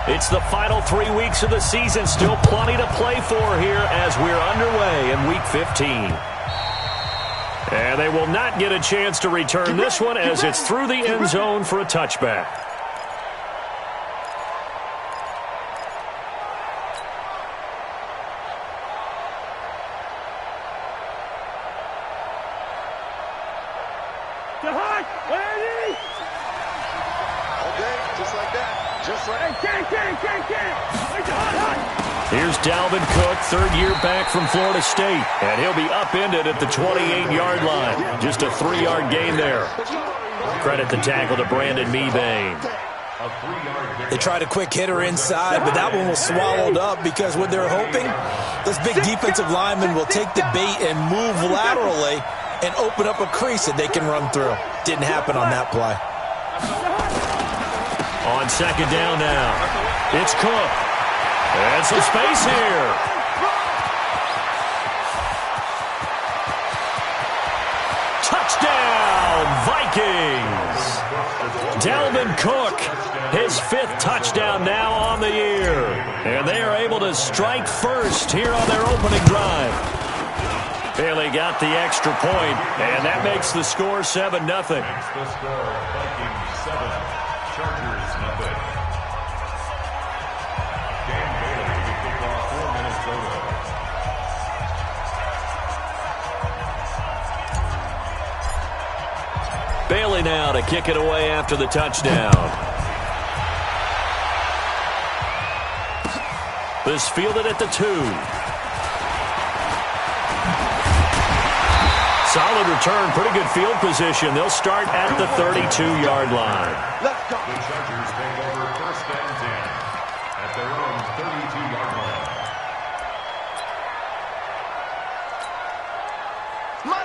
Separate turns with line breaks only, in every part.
It's the final 3 weeks of the season. Still plenty to play for here as we're underway in Week 15. And they will not get a chance to return this one as it's through the end zone for a touchback. Here's Dalvin Cook, third-year back from Florida State, and he'll be upended at the 28-yard line. Just a 3-yard gain there. Credit the tackle to Brandon Mebane.
They tried a quick hitter inside, but that one was swallowed up because what they're hoping, those big defensive linemen will take the bait and move laterally and open up a crease that they can run through. Didn't happen on that play.
On second down now, it's Cook. And some space here. Touchdown, Vikings. Dalvin Cook, his 5th touchdown now on the year. And they are able to strike first here on their opening drive. Bailey got the extra point, and that makes the score 7-0.
Vikings 7, Chargers 0.
Bailey now to kick it away after the touchdown. This fielded at the 2. Solid return, pretty good field position. They'll start at the 32-yard line.
Let's go. The Chargers take over 1st and 10 at their own 32-yard line.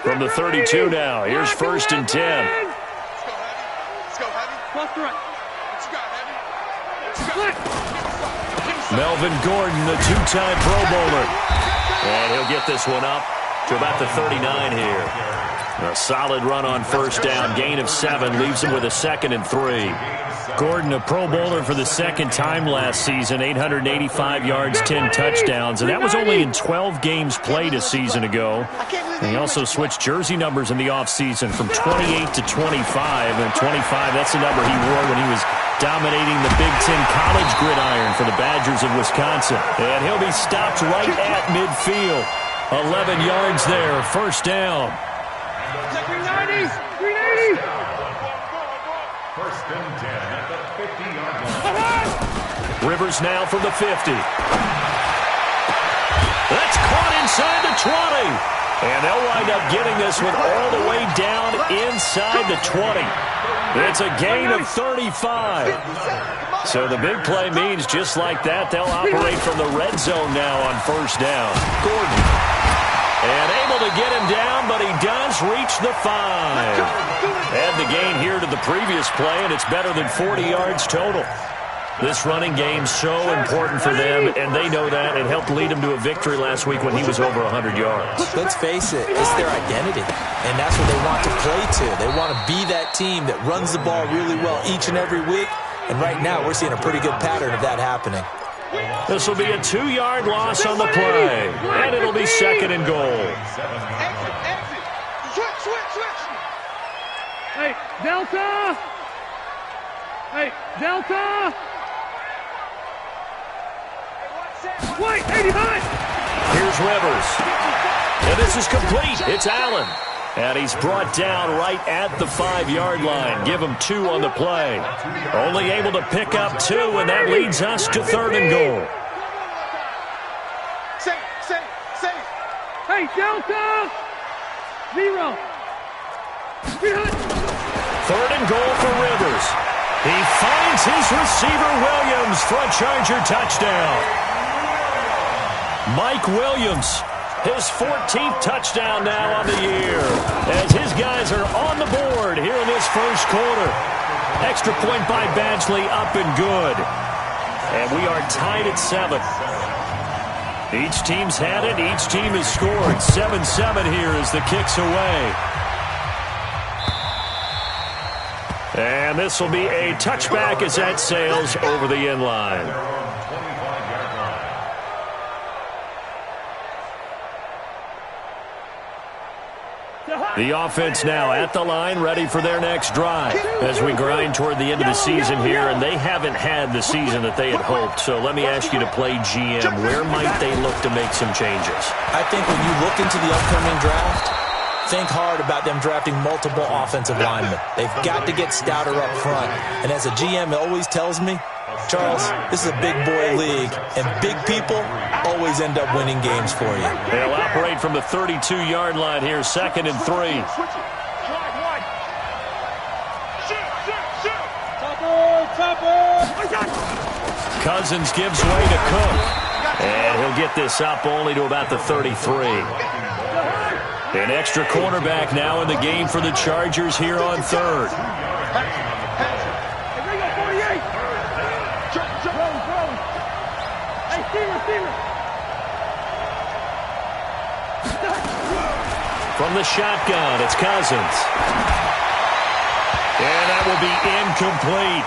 From the 32 now, here's 1st and 10. Melvin Gordon, the 2-time Pro Bowler. And he'll get this one up to about the 39 here. A solid run on 1st down. Gain of 7 leaves him with a 2nd and 3. Gordon, a Pro Bowler for the 2nd time last season, 885 yards, 10 touchdowns, and that was only in 12 games played a season ago. And he also switched jersey numbers in the offseason from 28 to 25, and 25, that's the number he wore when he was dominating the Big Ten college gridiron for the Badgers of Wisconsin. And he'll be stopped right at midfield. 11 yards there, 1st down.
390! 390! 1st and 10 at the 50-yard line.
Rivers now from the 50. That's caught inside the 20. And they'll wind up getting this one all the way down inside the 20. It's a gain of 35. So the big play means just like that, they'll operate from the red zone now on 1st down. Gordon. And able to get him down, but he does reach the 5. Add the gain here to the previous play, and it's better than 40 yards total. This running game's so important for them, and they know that. It helped lead them to a victory last week when he was over 100 yards.
Let's face it, it's their identity, and that's what they want to play to. They want to be that team that runs the ball really well each and every week, and right now we're seeing a pretty good pattern of that happening.
This will be a 2-yard loss on the play, and it'll be 2nd and goal.
Exit. Switch. Hey, Delta! Wait, 89!
Here's Rivers. And this is complete. It's Allen. And he's brought down right at the 5-yard line. Give him 2 on the play. Only able to pick up 2, and that leads us to 3rd and goal.
Safe. Hey, Delta! 0.
3rd and goal for Rivers. He finds his receiver, Williams, for a Charger touchdown. Mike Williams, his 14th touchdown now on the year, as his guys are on the board here in this 1st quarter. Extra point by Badgley, up and good. And we are tied at 7. Each team's had it. Each team has scored. 7-7 here as the kick's away. And this will be a touchback as that sails over the end line. The offense now at the line, ready for their next drive as we grind toward the end of the season here, and they haven't had the season that they had hoped. So let me ask you to play GM. Where might they look to make some changes?
I think when you look into the upcoming draft, think hard about them drafting multiple offensive linemen. They've got to get stouter up front. And as a GM always tells me, Charles, this is a big boy league, and big people always end up winning games for you.
They'll operate from the 32-yard line here, 2nd and 3. Cousins gives way to Cook, and he'll get this up only to about the 33. An extra cornerback now in the game for the Chargers here on 3rd. From the shotgun, it's Cousins. And that will be incomplete.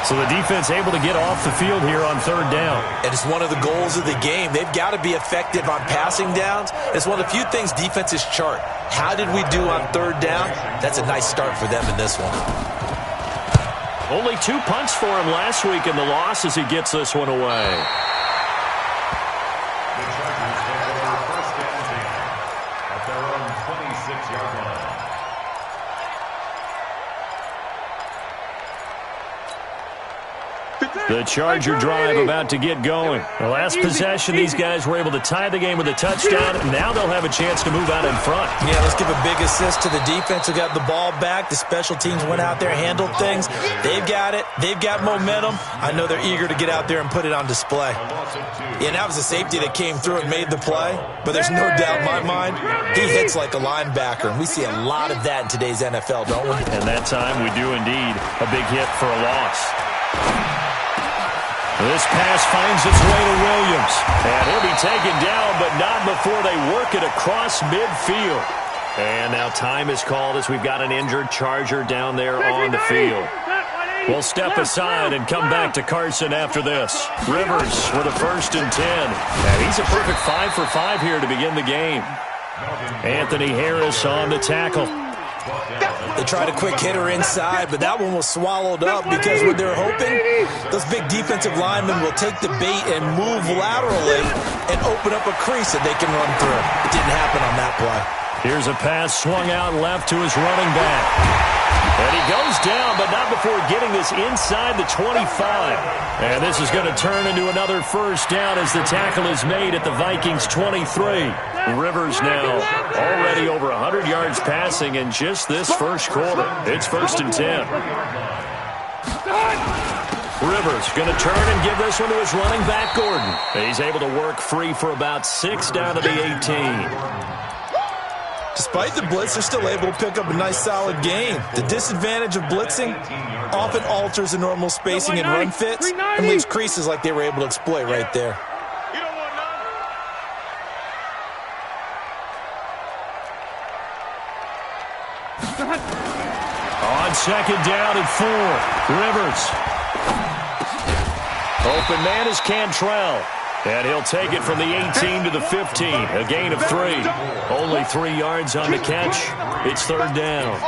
So the defense able to get off the field here on 3rd down.
And it's one of the goals of the game. They've got to be effective on passing downs. It's one of the few things defenses chart. How did we do on 3rd down? That's a nice start for them in this one.
Only 2 punts for him last week in the loss as he gets this one away. The Charger drive about to get going. The last possession, these guys were able to tie the game with a touchdown. Now they'll have a chance to move out in front.
Yeah, let's give a big assist to the defense who got the ball back. The special teams went out there, handled things. They've got it. They've got momentum. I know they're eager to get out there and put it on display. Yeah, and that was a safety that came through and made the play. But there's no doubt in my mind, he hits like a linebacker. And we see a lot of that in today's NFL, don't we?
And that time we do indeed. A big hit for a loss. This pass finds its way to Williams. And he'll be taken down, but not before they work it across midfield. And now time is called as we've got an injured Charger down there on the field. We'll step aside and come back to Carson after this. Rivers with a 1st and 10. And he's a perfect 5 for 5 here to begin the game. Anthony Harris on the tackle.
They tried a quick hitter inside, but that one was swallowed up because what they're hoping, those big defensive linemen will take the bait and move laterally and open up a crease that they can run through. It didn't happen on that play.
Here's a pass swung out left to his running back. And he goes down, but not before getting this inside the 25. And this is going to turn into another 1st down as the tackle is made at the Vikings 23. Rivers now already over 100 yards passing in just this 1st quarter. It's 1st and 10. Rivers going to turn and give this one to his running back, Gordon. He's able to work free for about 6 down to the 18.
Despite the blitz, they're still able to pick up a nice, solid gain. The disadvantage of blitzing often alters the normal spacing and run fits and leaves creases like they were able to exploit right there.
On 2nd down and 4, Rivers. Open man is Cantrell. And he'll take it from the 18 to the 15. A gain of 3. Only 3 yards on the catch. It's 3rd down.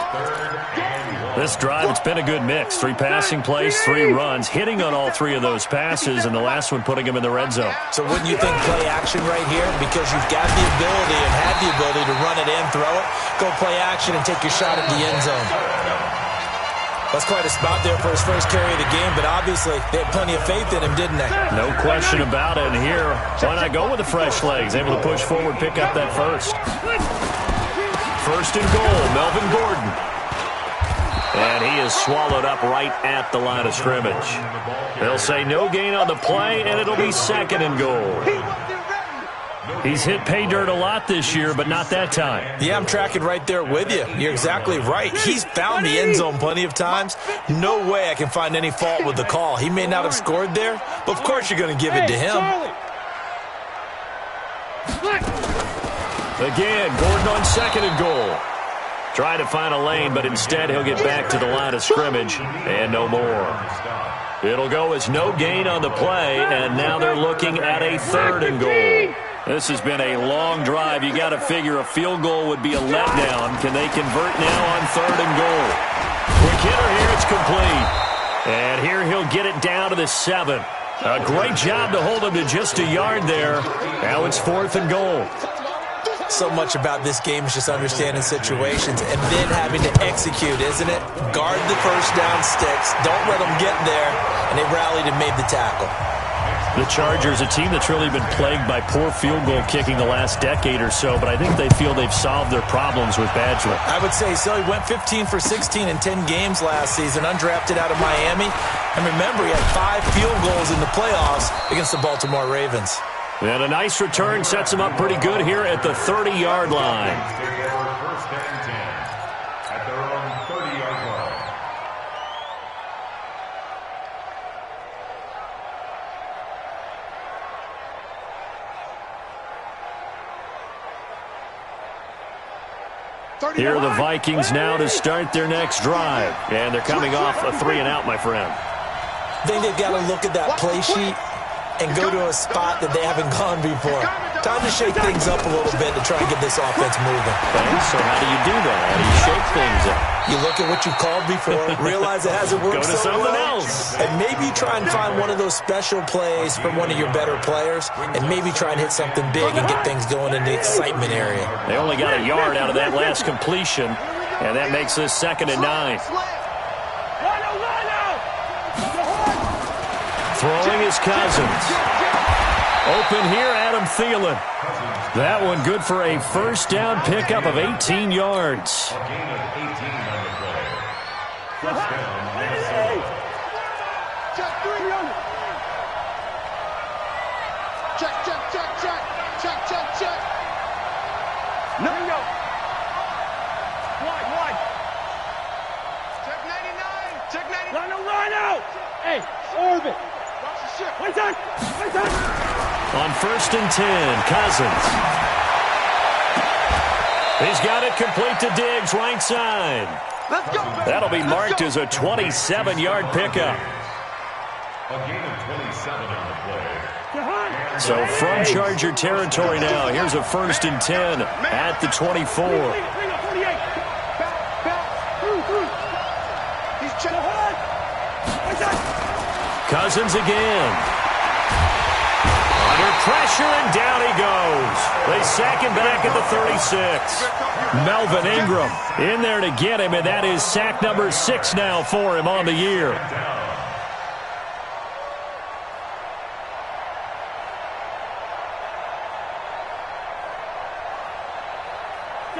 This drive, it's been a good mix. 3 passing plays, 3 runs. Hitting on all 3 of those passes, and the last one putting him in the red zone.
So wouldn't you think play action right here? Because you've got the ability and have the ability to run it in, throw it, go play action, and take your shot at the end zone. That's quite a spot there for his first carry of the game, but obviously they had plenty of faith in him, didn't they?
No question about it. And here, why not go with the fresh legs? Able to push forward, pick up that 1st. 1st and goal, Melvin Gordon. And he is swallowed up right at the line of scrimmage. They'll say no gain on the play, and it'll be 2nd and goal. He's hit pay dirt a lot this year, but not that time.
Yeah, I'm tracking right there with you. You're exactly right. He's found the end zone plenty of times. No way I can find any fault with the call. He may not have scored there, but of course you're going to give it to him.
Again, Gordon on 2nd and goal. Trying to find a lane, but instead he'll get back to the line of scrimmage and no more. It'll go as no gain on the play, and now they're looking at a 3rd and goal. This has been a long drive. You got to figure a field goal would be a letdown. Can they convert now on 3rd and goal? Quick hitter here. It's complete. And here he'll get it down to the 7. A great job to hold him to just a yard there. Now it's 4th and goal.
So much about this game is just understanding situations and then having to execute, isn't it? Guard the first down sticks. Don't let them get there. And they rallied and made the tackle.
The Chargers, a team that's really been plagued by poor field goal kicking the last decade or so, but I think they feel they've solved their problems with Badgley.
I would say so. He went 15 for 16 in 10 games last season, undrafted out of Miami. And remember, he had 5 field goals in the playoffs against the Baltimore Ravens.
And a nice return sets him up pretty good here at the 30-yard line.
First and 10 at their own 30-yard line.
Here are the Vikings now to start their next drive. And they're coming off a 3-and-out, my friend.
I think they've got to look at that play sheet and go to a spot that they haven't gone before. Time to shake things up a little bit to try and get this offense moving.
Okay, so how do you do that? How do you shake things up?
You look at what you called before, realize it hasn't worked
Go to
so
something
well,
else.
and maybe try and find one of those special plays from one of your better players, and maybe try and hit something big and get things going in the excitement area.
They only got a yard out of that last completion, and that makes this 2nd and 9. Throwing is Cousins. Open here, Adam Thielen. That one good for a first down pickup of 18 yards.
A gain of 18 on the play. First down, Minnesota.
Check, 3 on it. Check, check, check, check. Check, check, check. No. Wide. Check 99. Check 99. Rhino. Hey, orbit. Wait time.
On 1st and 10, Cousins. He's got it complete to Diggs, right side.
Let's go.
That'll be marked as a 27-yard pickup.
A gain of 27 on the play.
So from Charger territory now, here's a 1st and 10 at the 24. Cousins again. Under pressure, and down he goes. They sack him back at the 36. Melvin Ingram in there to get him, and that is sack number 6 now for him on the year.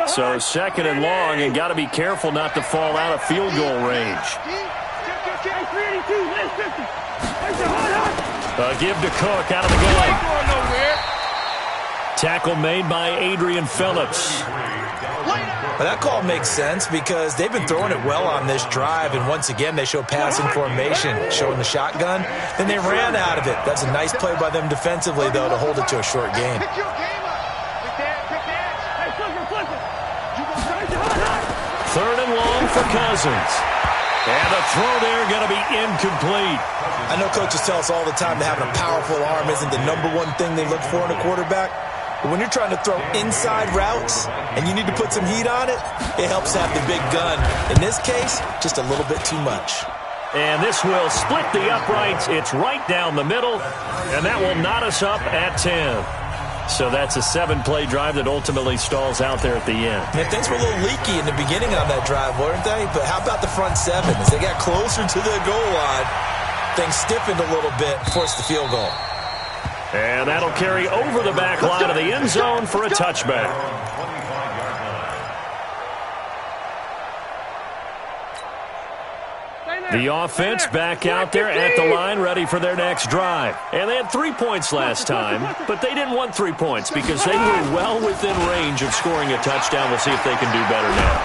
So 2nd and long, and got to be careful not to fall out of field goal range. A give to Cook out of the gun. Tackle made by Adrian Phillips.
But that call makes sense because they've been throwing it well on this drive, and once again they show passing formation, showing the shotgun. Then they ran out of it. That's a nice play by them defensively, though, to hold it to a short gain.
3rd and long for Cousins. And the throw there going to be incomplete.
I know coaches tell us all the time that having a powerful arm isn't the #1 thing they look for in a quarterback. But when you're trying to throw inside routes and you need to put some heat on it, it helps have the big gun. In this case, just a little bit too much.
And this will split the uprights. It's right down the middle. And that will knot us up at 10. So that's a 7-play drive that ultimately stalls out there at the end.
And things were a little leaky in the beginning on that drive, weren't they? But how about the front 7? As they got closer to the goal line, things stiffened a little bit, forced the field goal.
And that'll carry over the back line of the end zone for a touchback. The offense back out there at the line, ready for their next drive. And they had 3 points last time, but they didn't want 3 points because they were well within range of scoring a touchdown. We'll see if they can do better now.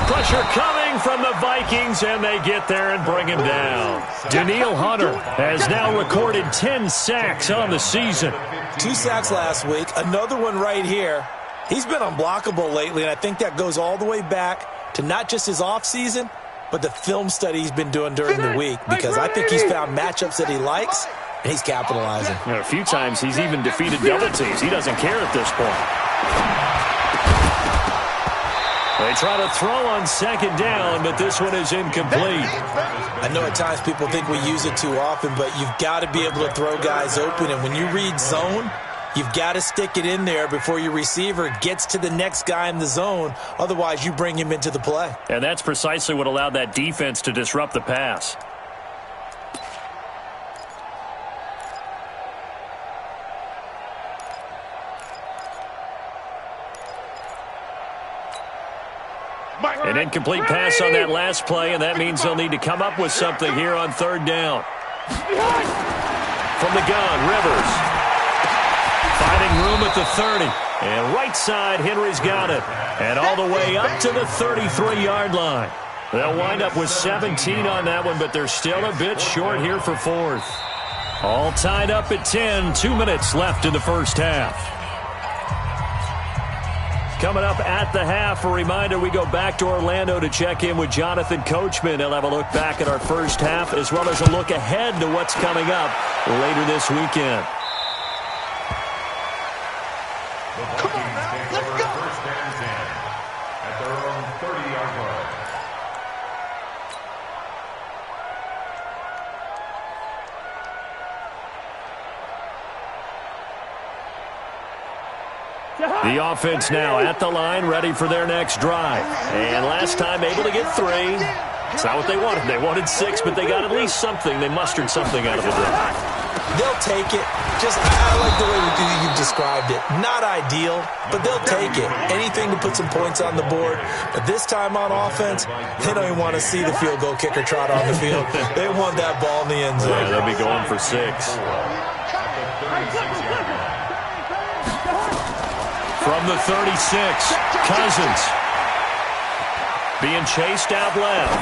Pressure coming from the Vikings, and they get there and bring him down. Danielle Hunter has now recorded 10 sacks on the season.
2 sacks last week, another one right here. He's been unblockable lately, and I think that goes all the way back to not just his offseason, but the film study he's been doing during the week, because I think he's found matchups that he likes, and he's capitalizing.
A few times he's even defeated double teams. He doesn't care at this point. They try to throw on second down, but this one is incomplete.
I know at times people think we use it too often, but you've got to be able to throw guys open, and when you read zone, you've got to stick it in there before your receiver gets to the next guy in the zone. Otherwise, you bring him into the play.
And that's precisely what allowed that defense to disrupt the pass. An incomplete pass on that last play, and that means they'll need to come up with something here on third down. From the gun, Rivers. Finding room at the 30. And right side, Henry's got it. And all the way up to the 33-yard line. They'll wind up with 17 on that one, but they're still a bit short here for fourth. All tied up at 10. 2 minutes left in the first half. Coming up at the half, a reminder, we go back to Orlando to check in with Jonathan Coachman. He'll have a look back at our first half as well as a look ahead to what's coming up later this weekend.
Come on now, let's go. First and 10 at their own 30-yard line.
The offense now at the line, ready for their next drive. And last time able to get 3. It's not what they wanted. They wanted 6, but they got at least something. They mustered something out of the drive.
They'll take it. I like the way you've described it. Not ideal, but they'll take it. Anything to put some points on the board. But this time on offense, they don't even want to see the field goal kicker trot on the field. They want that ball in the end zone.
Yeah, they'll be going for 6. From the 36, Cousins. Being chased out left.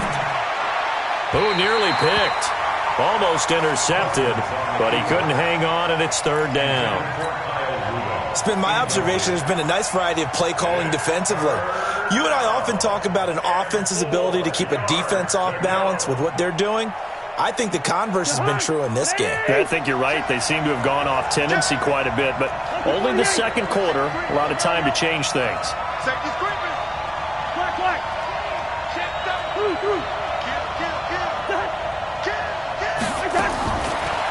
Who nearly picked. Almost intercepted, but he couldn't hang on, and it's third down.
It's been my observation there's been a nice variety of play calling defensively. You and I often talk about an offense's ability to keep a defense off balance with what they're doing. I think the converse has been true in this game.
Yeah, I think you're right. They seem to have gone off tendency quite a bit, but only the second quarter, a lot of time to change things.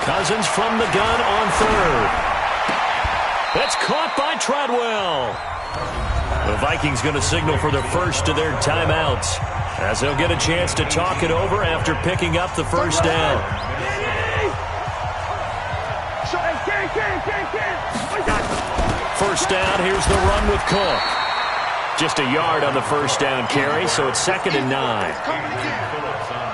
Cousins from the gun on third. That's caught by Treadwell. The Vikings going to signal for the first of their timeouts as they'll get a chance to talk it over after picking up the first down. First down, here's the run with Cook. Just a yard on the first down carry, so it's 2nd and 9.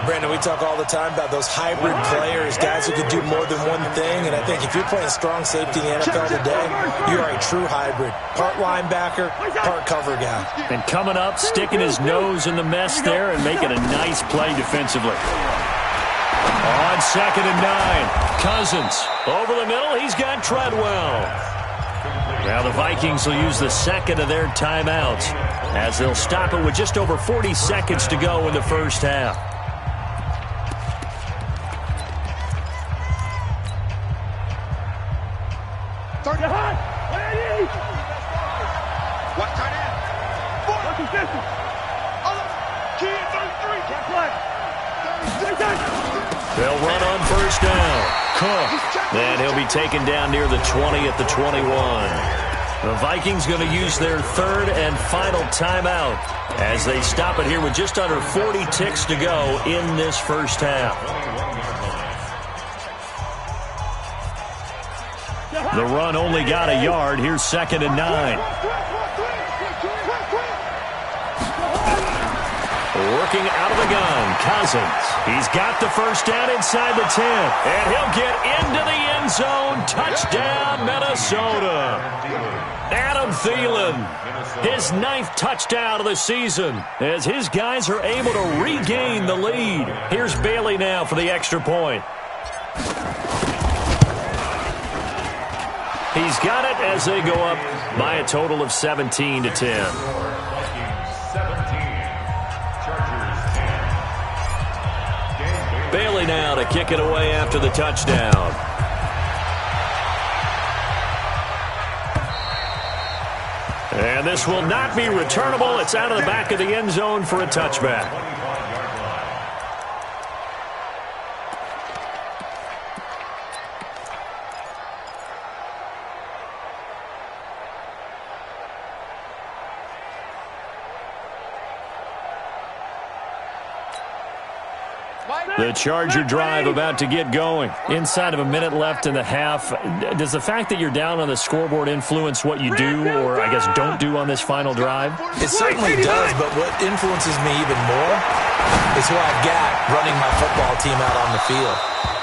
Brandon, we talk all the time about those hybrid players, guys who can do more than one thing, and I think if you're playing strong safety in the NFL today, you are a true hybrid. Part linebacker, part cover guy.
And coming up, sticking his nose in the mess there and making a nice play defensively. On 2nd and 9, Cousins. Over the middle, he's got Treadwell. Now the Vikings will use the second of their timeouts as they'll stop it with just over 40 seconds to go in the first half. They'll run on first down. Cook. Then he'll be taken down near the 20 at the 21. The Vikings going to use their third and final timeout as they stop it here with just under 40 ticks to go in this first half. The run only got a yard. Here's 2nd and 9. Working out of the gun, Cousins. He's got the first down inside the 10. And he'll get into the end zone. Touchdown, Minnesota. Adam Thielen, his 9th touchdown of the season as his guys are able to regain the lead. Here's Bailey now for the extra point. He's got it as they go up by a total of 17-10. Bailey now to kick it away after the touchdown. And this will not be returnable. It's out of the back of the end zone for a touchback. The Charger drive about to get going. Inside of a minute left in the half. Does the fact that you're down on the scoreboard influence what you do, or I guess don't do on this final drive?
It certainly does, but what influences me even more is who I've got running my football team out on the field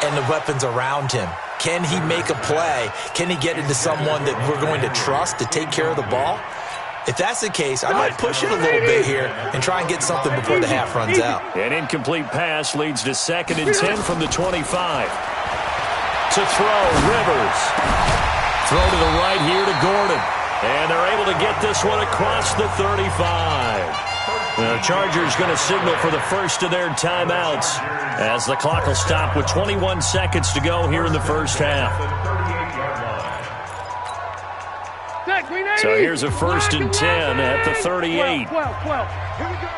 and the weapons around him. Can he make a play? Can he get into someone that we're going to trust to take care of the ball? If that's the case, I might push it a little bit here and try and get something before the half runs out.
An incomplete pass leads to 2nd and 10 from the 25. To throw, Rivers. Throw to the right here to Gordon. And they're able to get this one across the 35. The Chargers going to signal for the first of their timeouts as the clock will stop with 21 seconds to go here in the first half. So here's a 1st and 10 at the 38.
12. Here we go.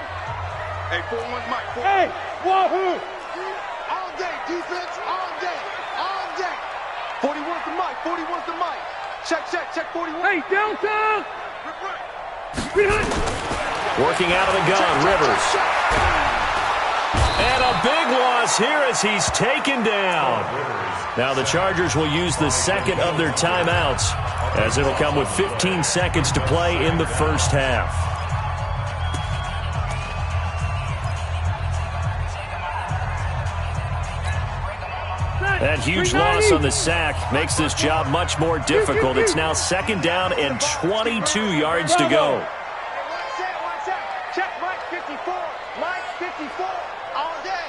Hey, 4-1's Mike. Hey, wahoo! All day, defense, all day, all day. 41's the Mike, 41's the Mike. Check 41. Hey, downtown!
Working out of the gun, Rivers. And a big loss here as he's taken down. Now the Chargers will use the second of their timeouts, as it'll come with 15 seconds to play in the first half. That huge loss on the sack makes this job much more difficult. It's now 2nd down and 22 yards to go.
Check Mike 54. Mike 54. All day.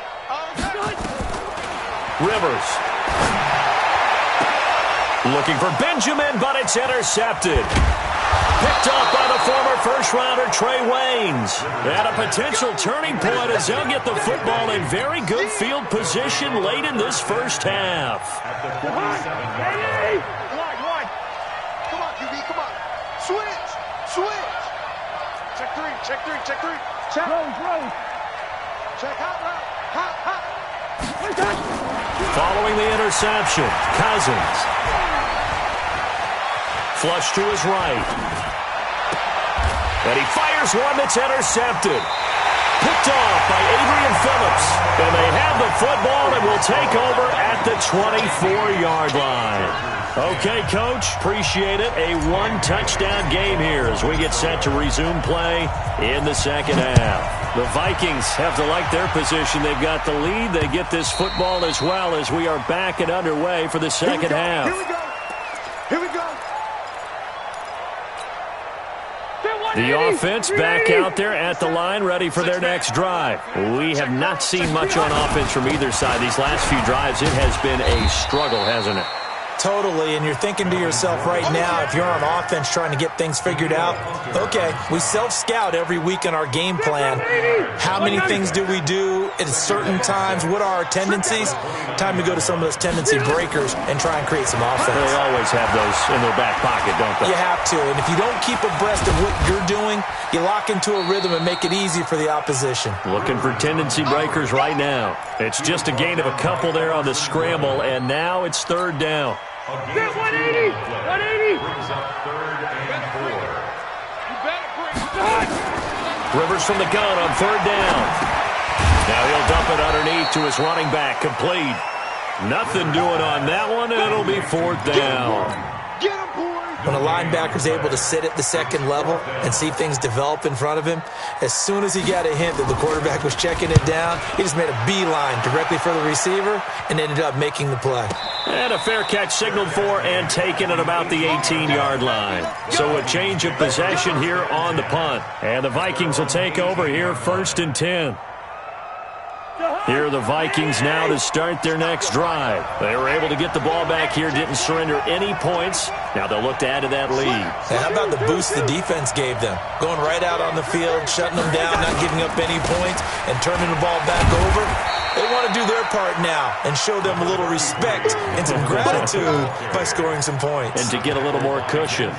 Rivers. Looking for Benjamin, but it's intercepted. Picked up by the former first-rounder Trey Waynes. And a potential turning point as they'll get the football in very good field position late in this first half.
Come on, QB, come on. Switch. Check three. Check. Rose. Check hot.
Following the interception, Cousins. Flush to his right. And he fires one that's intercepted. Picked off by Adrian Phillips. And they have the football and will take over at the 24-yard line. Okay, Coach, appreciate it. A one-touchdown game here as we get set to resume play in the second half. The Vikings have to like their position. They've got the lead. They get this football as well as we are back and underway for the second half.
Here we go.
The offense back out there at the line, ready for their next drive. We have not seen much on offense from either side. These last few drives, it has been a struggle, hasn't it?
Totally, and you're thinking to yourself right now, if you're on offense trying to get things figured out, okay, we self-scout every week in our game plan. How many things do we do at certain times? What are our tendencies? Time to go to some of those tendency breakers and try and create some offense.
They always have those in their back pocket, don't they?
You have to, and if you don't keep abreast of what you're doing, you lock into a rhythm and make it easy for the opposition.
Looking for tendency breakers right now. It's just a gain of a couple there on the scramble, and now it's 3rd down.
180.
Brings up 3rd and 4.
You better bring.
Rivers from the gun on 3rd down. Now he'll dump it underneath to his running back, complete. Nothing doing on that one, and it'll be 4th down.
Get him, boy.
When a linebacker's able to sit at the second level and see things develop in front of him, as soon as he got a hint that the quarterback was checking it down, he just made a beeline directly for the receiver and ended up making the play.
And a fair catch signaled for and taken at about the 18-yard line. So a change of possession here on the punt. And the Vikings will take over here 1st and 10. Here are the Vikings now to start their next drive. They were able to get the ball back here, didn't surrender any points. Now they'll look to add to that lead.
And how about the boost the defense gave them? Going right out on the field, shutting them down, not giving up any points, and turning the ball back over. They want to do their part now and show them a little respect and some gratitude by scoring some points.
And to get a little more cushion.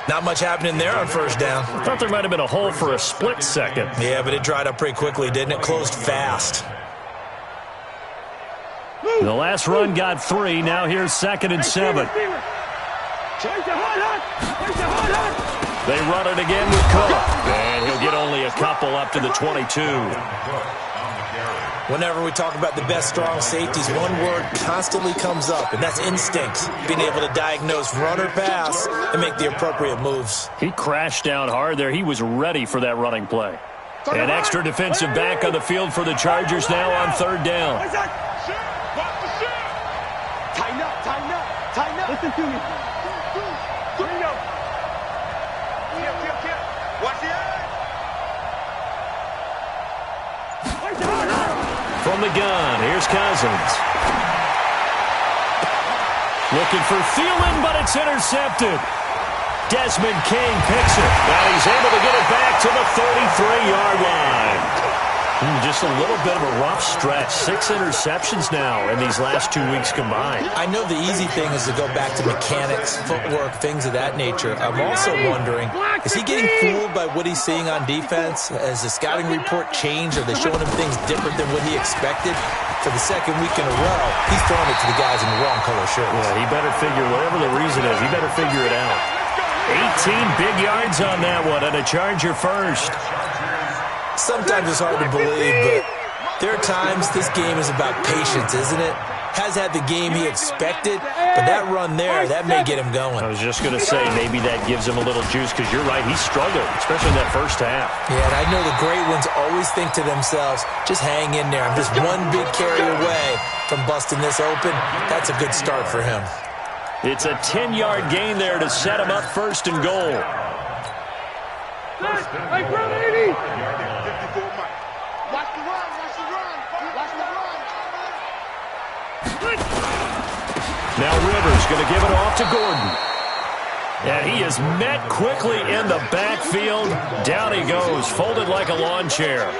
Not much happening there on first down.
I thought there might have been a hole for a split second.
Yeah, but it dried up pretty quickly, didn't it? Closed fast.
The last run got 3. Now here's 2nd and 7. They run it again with Cook. And he'll get only a couple up to the 22.
Whenever we talk about the best strong safeties, one word constantly comes up, and that's instinct. Being able to diagnose run or pass and make the appropriate moves.
He crashed down hard there. He was ready for that running play. An extra defensive back on the field for the Chargers now on 3rd down.
Tighten up, tighten up, tighten up. Listen to me. Bring up. Watch the eye.
From the gun, here's Cousins. Looking for Thielen, but it's intercepted. Desmond King picks it. Now he's able to get it back to the 33-yard line. Just a little bit of a rough stretch. 6 interceptions now in these last 2 weeks combined.
I know the easy thing is to go back to mechanics, footwork, things of that nature. I'm also wondering, is he getting fooled by what he's seeing on defense? Has the scouting report changed? Are they showing him things different than what he expected? For the 2nd week in a row, he's throwing it to the guys in the wrong color shirts.
Yeah, he better figure, whatever the reason is, he better figure it out. 18 big yards on that one, and a Charger first.
Sometimes it's hard to believe, but there are times this game is about patience, isn't it? Has had the game he expected, but that run there, that may get him going.
I was just going to say, maybe that gives him a little juice, because you're right, he struggled, especially in that first half.
Yeah, and I know the great ones always think to themselves, just hang in there. I'm just one big carry away from busting this open. That's a good start for him.
It's a 10-yard gain there to set him up 1st and goal.
Hey, bro, 80. 54 Mike. Watch the run, watch the run, watch the run.
Now Rivers going to give it off to Gordon. And he is met quickly in the backfield. Down he goes, folded like a lawn chair.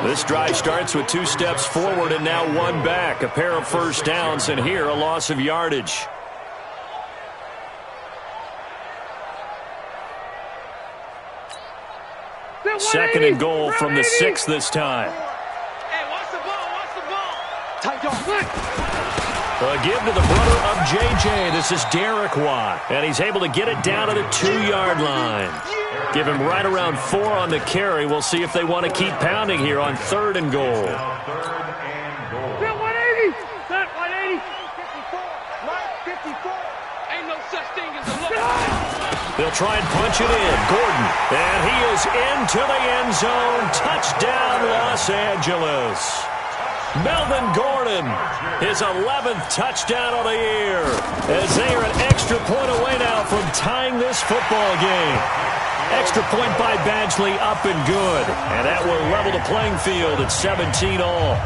This drive starts with 2 steps forward and now 1 back. A pair of first downs, and here a loss of yardage. Second and goal from the 6 this time.
Hey, watch the ball, watch the ball. Tight dog.
A give to the brother of J.J. This is Derek Watt. And he's able to get it down to the 2-yard line. Give him right around 4 on the carry. We'll see if they want to keep pounding here on 3rd and goal.
180. Set 180. 54. Right, 54. Ain't no such thing as a look.
They'll try and punch it in. Gordon. And he is into the end zone. Touchdown, Los Angeles. Melvin Gordon, his 11th touchdown of the year, as they are an extra point away now from tying this football game. Extra point by Badgley, up and good. And that will level the playing field at 17 all.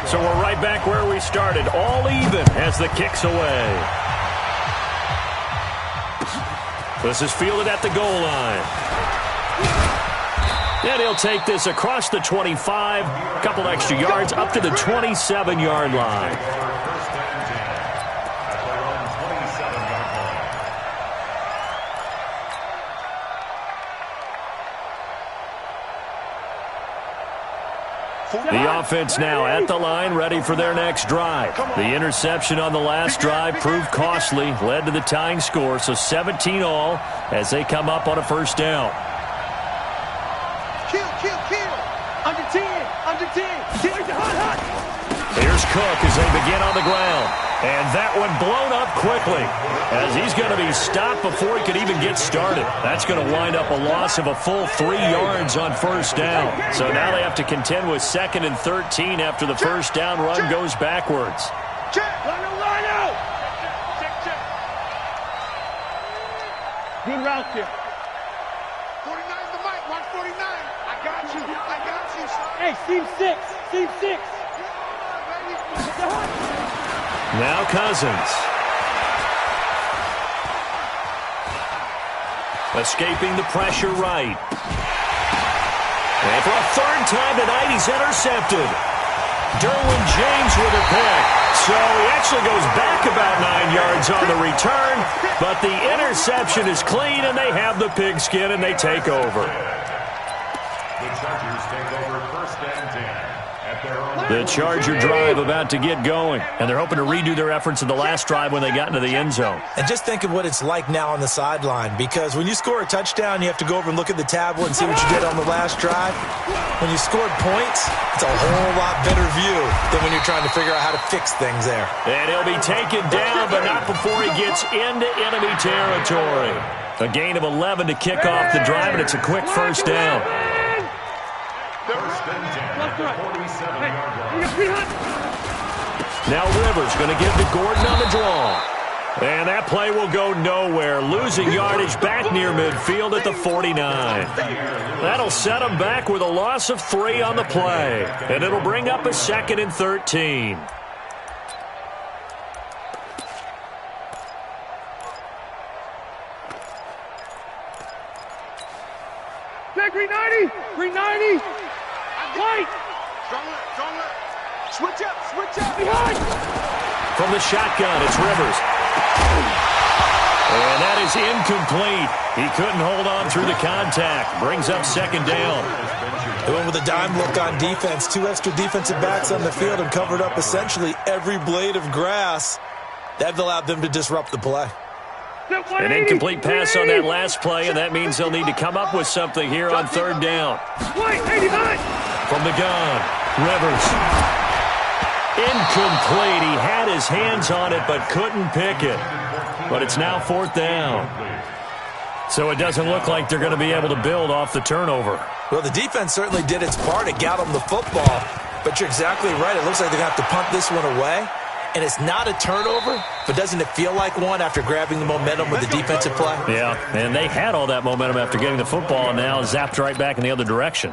So we're right back where we started, all even as the kick's away. This is fielded at the goal line. And he'll take this across the 25, a couple extra yards up to the 27-yard line. The offense now at the line, ready for their next drive. The interception on the last drive proved costly, led to the tying score, so 17 all as they come up on a first down.
Kill. Under 10.
Here's Cook as they begin on the ground. And that one blown up quickly as he's going to be stopped before he could even get started. That's going to wind up a loss of a full 3 yards on first down. So now they have to contend with 2nd and 13 after the first down run goes backwards.
Check. Line out. Check. Good route here. 49's the mic. Watch 49. I got you.
Hey, team 6. Team 6.
Now Cousins. Escaping the pressure right. And for a third time tonight, he's intercepted. Derwin James with a pick. So he actually goes back about 9 yards on the return, but the interception is clean, and they have the pigskin, and they take over.
The Chargers take over first and 10 at their own.
The Charger drive about to get going, and they're hoping to redo their efforts in the last drive when they got into the end zone.
And just think of what it's like now on the sideline, because when you score a touchdown, you have to go over and look at the tablet and see what you did on the last drive. When you scored points, it's a whole lot better view than when you're trying to figure out how to fix things there.
And he'll be taken down, but not before he gets into enemy territory. A gain of 11 to kick off the drive, and it's a quick first down.
First and 10 at the 47-yard line.
Now Rivers going to give to Gordon on the draw. And that play will go nowhere, losing yardage back near midfield at the 49. That'll set him back with a loss of 3 on the play. And it'll bring up a 2nd and 13.
Back 390. 390. White.
Strong left. Switch up.
Behind.
From the shotgun, it's Rivers. And that is incomplete. He couldn't hold on through the contact. Brings up 2nd down.
They went with a dime look on defense. 2 extra defensive backs on the field and covered up essentially every blade of grass. That allowed them to disrupt the play.
An incomplete pass on that last play, and that means they'll need to come up with something here on 3rd down. From the gun, Rivers. Incomplete. He had his hands on it but couldn't pick it. But it's now 4th down. So it doesn't look like they're going to be able to build off the turnover.
Well, the defense certainly did its part. It got them the football. But you're exactly right. It looks like they're going to have to punt this one away. And it's not a turnover, but doesn't it feel like one after grabbing the momentum with the defensive play?
Yeah, and they had all that momentum after getting the football, and now zapped right back in the other direction.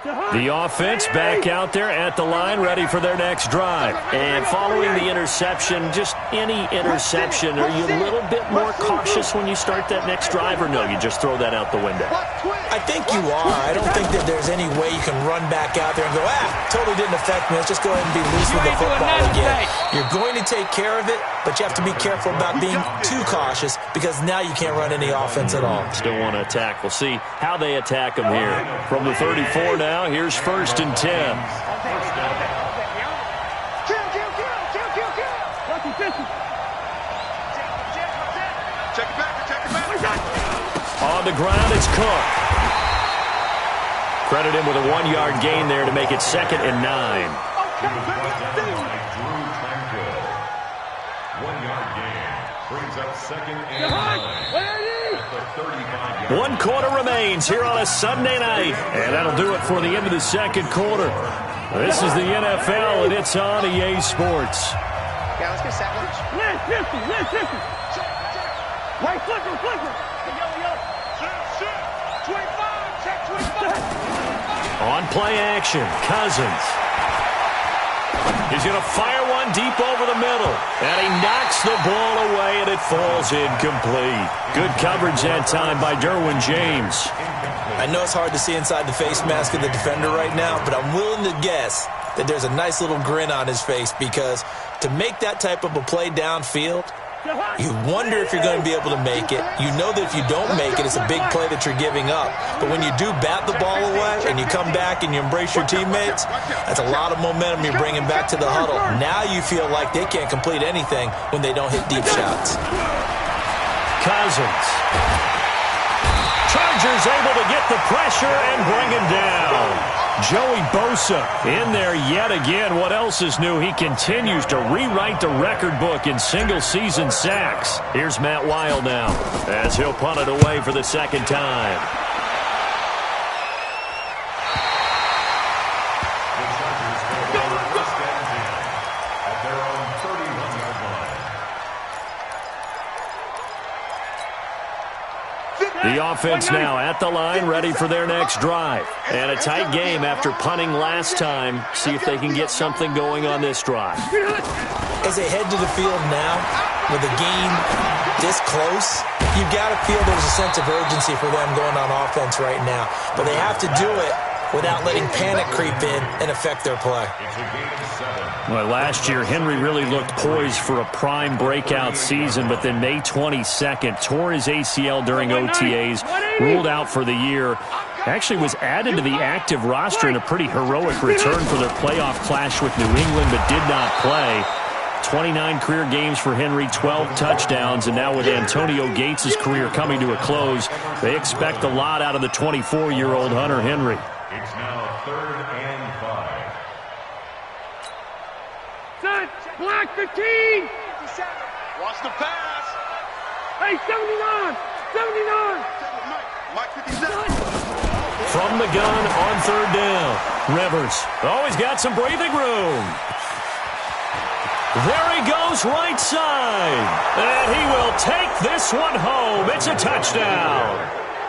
The offense back out there at the line, ready for their next drive. And following the interception, just any interception, are you a little bit more cautious when you start that next drive, or no, you just throw that out the window?
I think you are. I don't think that there's any way you can run back out there and go, totally didn't affect me. Let's just go ahead and be loose with the football again. You're going to take care of it, but you have to be careful about being too cautious because now you can't run any offense at all.
Still want to attack. We'll see how they attack them here. From the 34 now, here's 1st and 10.
Check it back.
On the ground, it's Cook. Credit him with a 1-yard gain there to make it 2nd and 9.
1-yard gain brings up 2nd and 9 at the 35-yard.
1 quarter remains here on a Sunday night. And that'll do it for the end of the 2nd quarter. This is the NFL, and it's on EA Sports.
Yeah, let's get a sack lunch. Listen. Right, flipper. Sit. 25, check 25.
On play action, Cousins. He's going to fire one deep over the middle. And he knocks the ball away, and it falls incomplete. Good coverage that time by Derwin James.
I know it's hard to see inside the face mask of the defender right now, but I'm willing to guess that there's a nice little grin on his face because to make that type of a play downfield, you wonder if you're going to be able to make it. You know that if you don't make it, it's a big play that you're giving up. But when you do bat the ball away and you come back and you embrace your teammates, that's a lot of momentum you're bringing back to the huddle. Now you feel like they can't complete anything when they don't hit deep shots.
Cousins. Chargers able to get the pressure and bring him down. Joey Bosa in there yet again. What else is new? He continues to rewrite the record book in single-season sacks. Here's Matt Wild now as he'll punt it away for the 2nd time.
The Chargers take over first and 10 at their own 31-yard line.
The The offense now at the line, ready for their next drive. And a tight game after punting last time. See if they can get something going on this drive.
As they head to the field now, with a game this close, you've got to feel there's a sense of urgency for them going on offense right now. But they have to do it without letting panic creep in and affect their play.
Well, last year, Henry really looked poised for a prime breakout season, but then May 22nd, tore his ACL during OTAs, ruled out for the year. Actually was added to the active roster in a pretty heroic return for their playoff clash with New England, but did not play. 29 career games for Henry, 12 touchdowns, and now with Antonio Gates' career coming to a close, they expect a lot out of the 24-year-old Hunter Henry.
It's now 3rd and 5.
Set, block 15. 57.
Watch the pass.
Hey, 79. 79.
Mike 57.
From the gun on 3rd down. Rivers. Oh, he's got some breathing room. There he goes right side. And he will take this one home. It's a touchdown.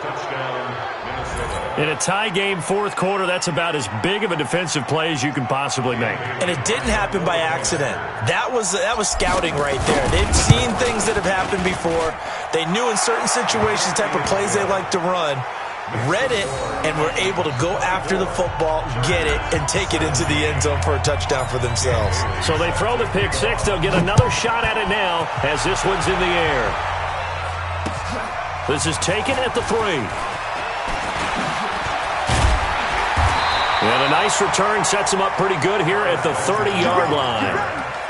Touchdown, Minnesota.
In a tie game fourth quarter, that's about as big of a defensive play as you can possibly make.
And it didn't happen by accident. That was scouting right there. They've seen things that have happened before. They knew in certain situations the type of plays they like to run, read it, and were able to go after the football, get it, and take it into the end zone for a touchdown for themselves.
So they throw the pick six. They'll get another shot at it now as this one's in the air. This is taken at the 3. And a nice return sets him up pretty good here at the 30-yard line.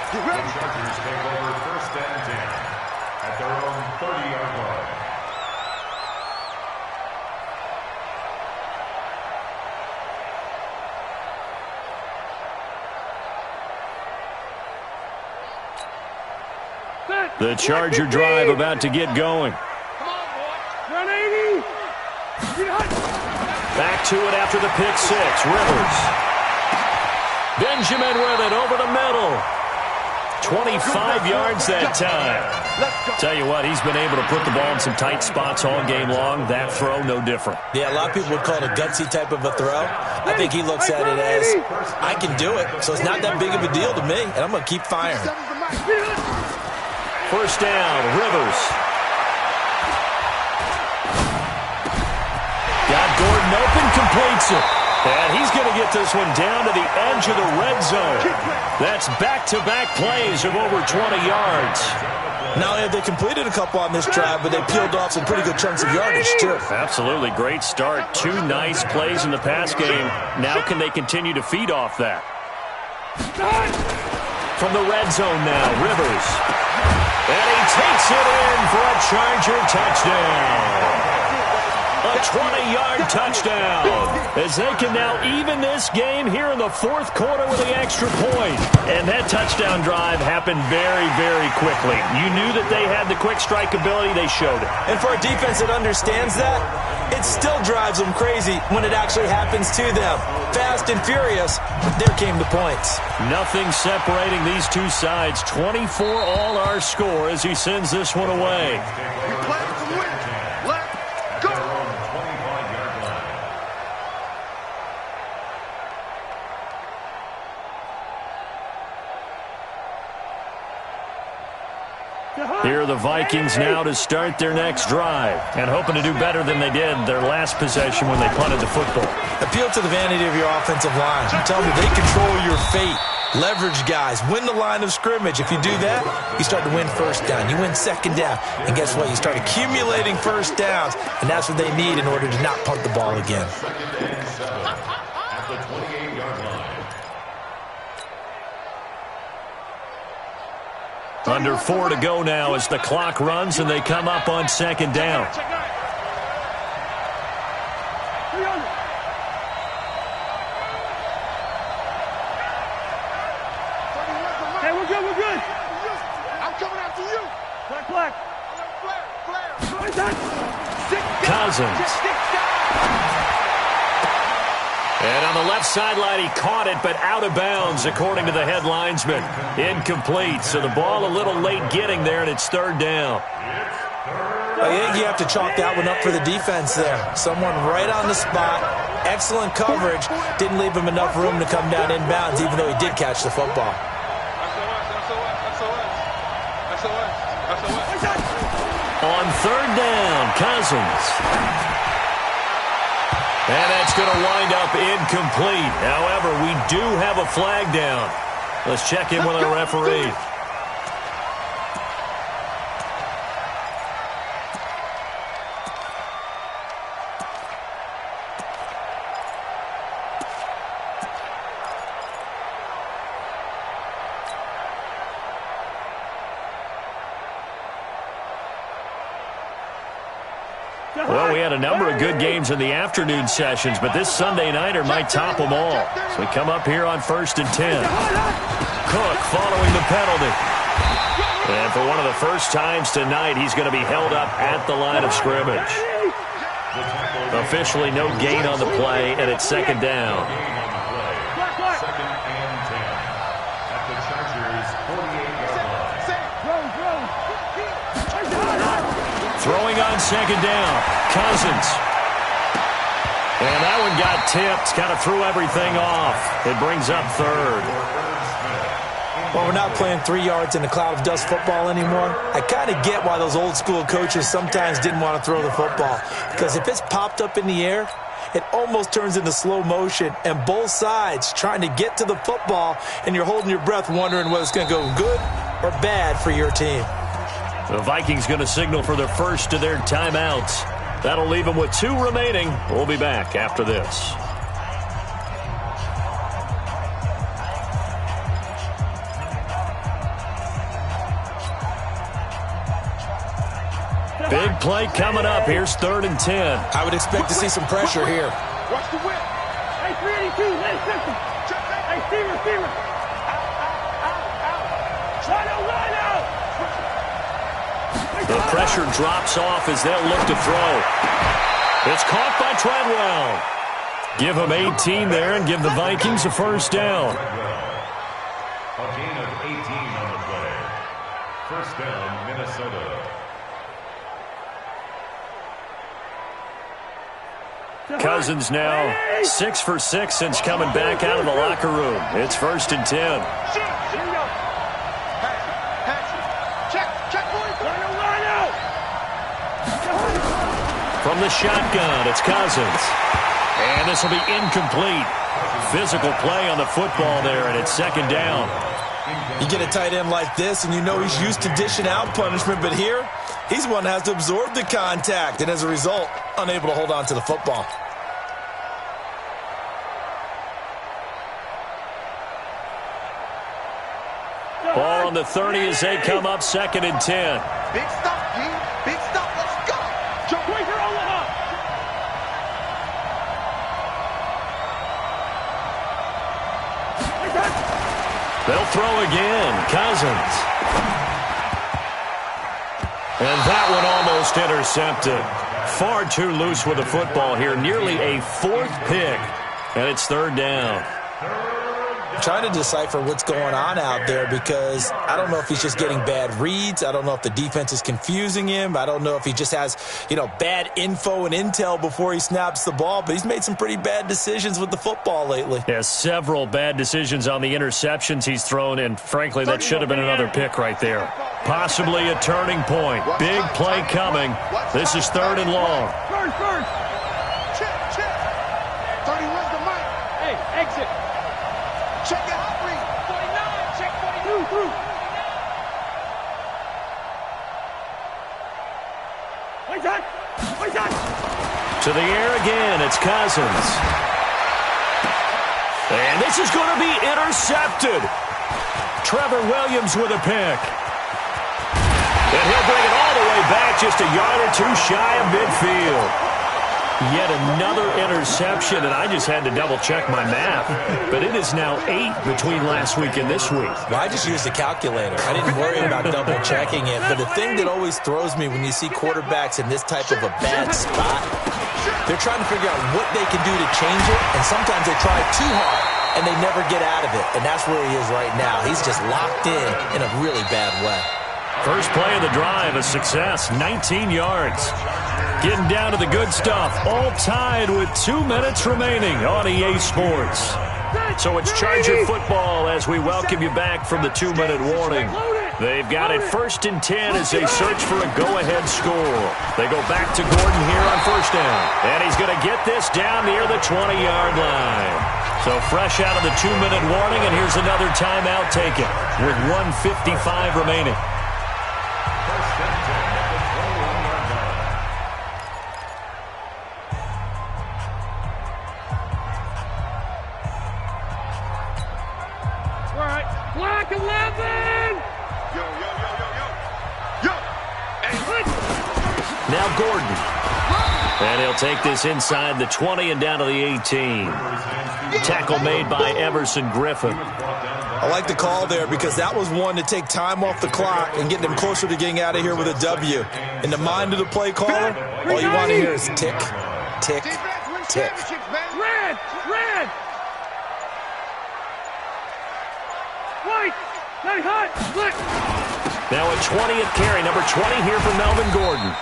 The Chargers take over 1st and 10 at their own 30-yard line.
The Charger drive about to get going.
Come on, boy. Run 80.
Back to it after the pick six. Rivers. Benjamin with it over the middle. 25 yards that time. Tell you what, he's been able to put the ball in some tight spots all game long. That throw, no different.
Yeah, a lot of people would call it a gutsy type of a throw. I think he looks at it as, I can do it, so it's not that big of a deal to me, and I'm going to keep firing.
First down, Rivers. Got Gordon open, completes it. And he's going to get this one down to the edge of the red zone. That's back-to-back plays of over 20 yards.
Not only have they completed a couple on this drive, but they peeled off some pretty good chunks of yardage, too.
Absolutely. Great start. 2 nice plays in the pass game. Now can they continue to feed off that? From the red zone now, Rivers. And he takes it in for a Charger touchdown. A 20-yard touchdown as they can now even this game here in the fourth quarter with the extra point. And that touchdown drive happened very, very quickly. You knew that they had the quick strike ability. They showed it.
And for a defense that understands that, it still drives them crazy when it actually happens to them. Fast and furious, there came the points.
Nothing separating these two sides. 24 all our score as he sends this one away. Here are the Vikings now to start their next drive and hoping to do better than they did their last possession when they punted the football.
Appeal to the vanity of your offensive line. Tell them they control your fate. Leverage guys. Win the line of scrimmage. If you do that, you start to win first down. You win second down. And guess what? You start accumulating first downs. And that's what they need in order to not punt the ball again.
At the 28-yard line.
Under 4 to go now as the clock runs and they come up on second down.
Hey, we're good, we're good.
I'm coming after you.
Black.
Cousins. And on the left sideline, he caught it, but out of bounds, according to the head linesman. Incomplete, so the ball a little late getting there, and it's third down.
It's 3rd
I think you have to chalk that one up for the defense there. Someone right on the spot, excellent coverage, didn't leave him enough room to come down inbounds, even though he did catch the football.
On third down, Cousins. And that's going to wind up incomplete. However, we do have a flag down. Let's check in with our referee. Well, we had a number of good games in the afternoon sessions, but this Sunday nighter might top them all. So we come up here on 1st and 10. Cook following the penalty. And for one of the first times tonight, he's going to be held up at the line of scrimmage. Officially no gain on the play, and it's 2nd down.
Second and 10 at the Chargers' 48-yard line.
Throwing on 2nd down, Cousins. And that one got tipped, kind of threw everything off. It brings up 3rd.
Well, we're not playing 3 yards in a cloud of dust football anymore. I kind of get why those old school coaches sometimes didn't want to throw the football. Because if it's popped up in the air, it almost turns into slow motion. And both sides trying to get to the football, and you're holding your breath wondering whether it's going to go good or bad for your team.
The Vikings going to signal for their first of their timeouts. That'll leave them with 2 remaining. We'll be back after this. Big play coming up. Here's 3rd and 10.
I would expect to see some pressure here.
Watch the whip.
Hey, 382, hey, system. Hey, receiver. Line out.
The pressure drops off as they'll look to throw. It's caught by Treadwell. Give him 18 there and give the Vikings a 1st down.
A gain of 18 on the play. 1st down, Minnesota.
Cousins now 6 for 6 since coming back out of the locker room. It's 1st and 10. From the shotgun, it's Cousins. And this will be incomplete. Physical play on the football there, and it's 2nd down.
You get a tight end like this, and you know he's used to dishing out punishment, but here, he's one that has to absorb the contact, and as a result, unable to hold on to the football.
Ball on the 30 as they come up 2nd and 10.
Big stop, G. Big stop. Let's go. Jump quicker on the up.
They'll throw again. Cousins. And that one almost intercepted. Far too loose with the football here. Nearly a 4th pick. And it's 3rd down.
Trying to decipher what's going on out there because I don't know if he's just getting bad reads. I don't know if the defense is confusing him. I don't know if he just has, bad info and intel before he snaps the ball. But he's made some pretty bad decisions with the football lately.
Yeah, several bad decisions on the interceptions he's thrown, and frankly, that should have been another pick right there. Possibly a turning point. Big play coming. This is 3rd and long.
First.
Check. 31's the mic.
Hey, exit.
Check your hot read.
49, check 42, through. Wait on.
To the air again, it's Cousins. And this is going to be intercepted. Trevor Williams with a pick. And he'll bring it all the way back just a yard or 2 shy of midfield. Yet another interception, and I just had to double-check my math. But it is now 8 between last week and this week.
Well, I just used a calculator. I didn't worry about double-checking it. But the thing that always throws me when you see quarterbacks in this type of a bad spot, they're trying to figure out what they can do to change it, and sometimes they try too hard, and they never get out of it. And that's where he is right now. He's just locked in a really bad way.
First play of the drive, a success, 19 yards. Getting down to the good stuff, all tied with 2 minutes remaining on EA Sports. So it's Charger football as we welcome you back from the 2-minute warning. They've got it 1st and 10 as they search for a go-ahead score. They go back to Gordon here on 1st down. And he's going to get this down near the 20-yard line. So fresh out of the 2-minute warning, and here's another timeout taken with 1:55 remaining.
Black 11! Yo!
Now Gordon. And he'll take this inside the 20 and down to the 18. Tackle made by Everson Griffin.
I like the call there because that was one to take time off the clock and get them closer to getting out of here with a W. In the mind of the play caller, all you want to hear is tick, tick, tick.
Red! White! Not hot! Split!
Now a 20th carry, number 20 here for Melvin Gordon.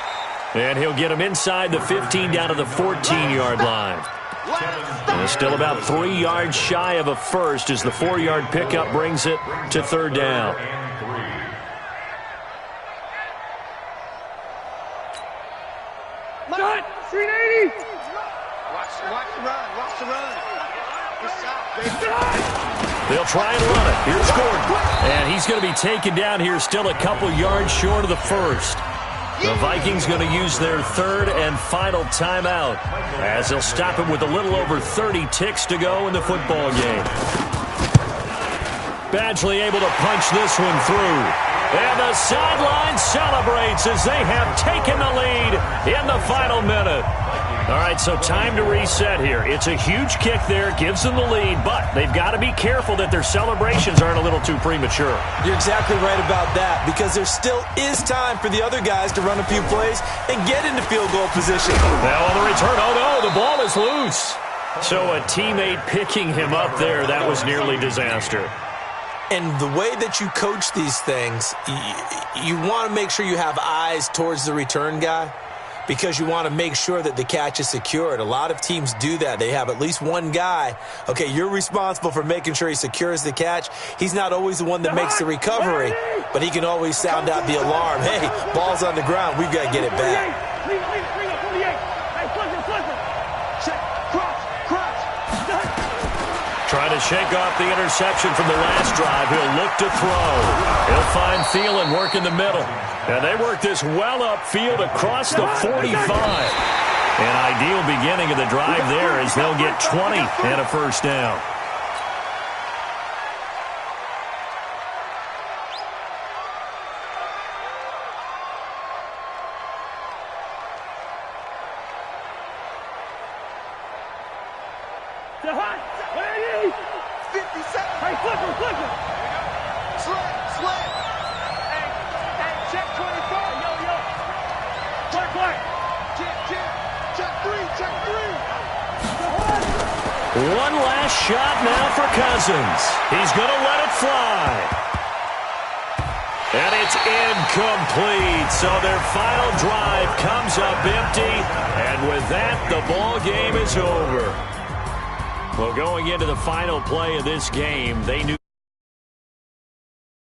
And he'll get him inside the 15 down to the 14-yard line. And still about 3 yards shy of a first as the 4-yard pickup brings it to 3rd down.
Shot! 380!
Watch the run. Good shot.
They'll try and run it. Here's Gordon. And he's going to be taken down here still a couple yards short of the first. The Vikings going to use their 3rd and final timeout as they'll stop him with a little over 30 ticks to go in the football game. Badgley able to punch this one through. And the sideline celebrates as they have taken the lead in the final minute. All right, so time to reset here. It's a huge kick there, gives them the lead, but they've got to be careful that their celebrations aren't a little too premature.
You're exactly right about that because there still is time for the other guys to run a few plays and get into field goal position.
Now on the return, oh no, the ball is loose. So a teammate picking him up there, that was nearly disaster.
And the way that you coach these things, you want to make sure you have eyes towards the return guy because you want to make sure that the catch is secured. A lot of teams do that. They have at least one guy. Okay, you're responsible for making sure he secures the catch. He's not always the one that makes the recovery, but he can always sound out the alarm. Hey, ball's on the ground. We've got to get it back.
Trying to shake off the interception from the last drive. He'll look to throw. He'll find Thielen working the middle. And they work this well upfield across the 45. An ideal beginning of the drive there as they'll get 20 and a 1st down. One last shot now for Cousins. He's going to let it fly. And it's incomplete. So their final drive comes up empty. And with that, the ball game is over. Well, going into the final play of this game, they knew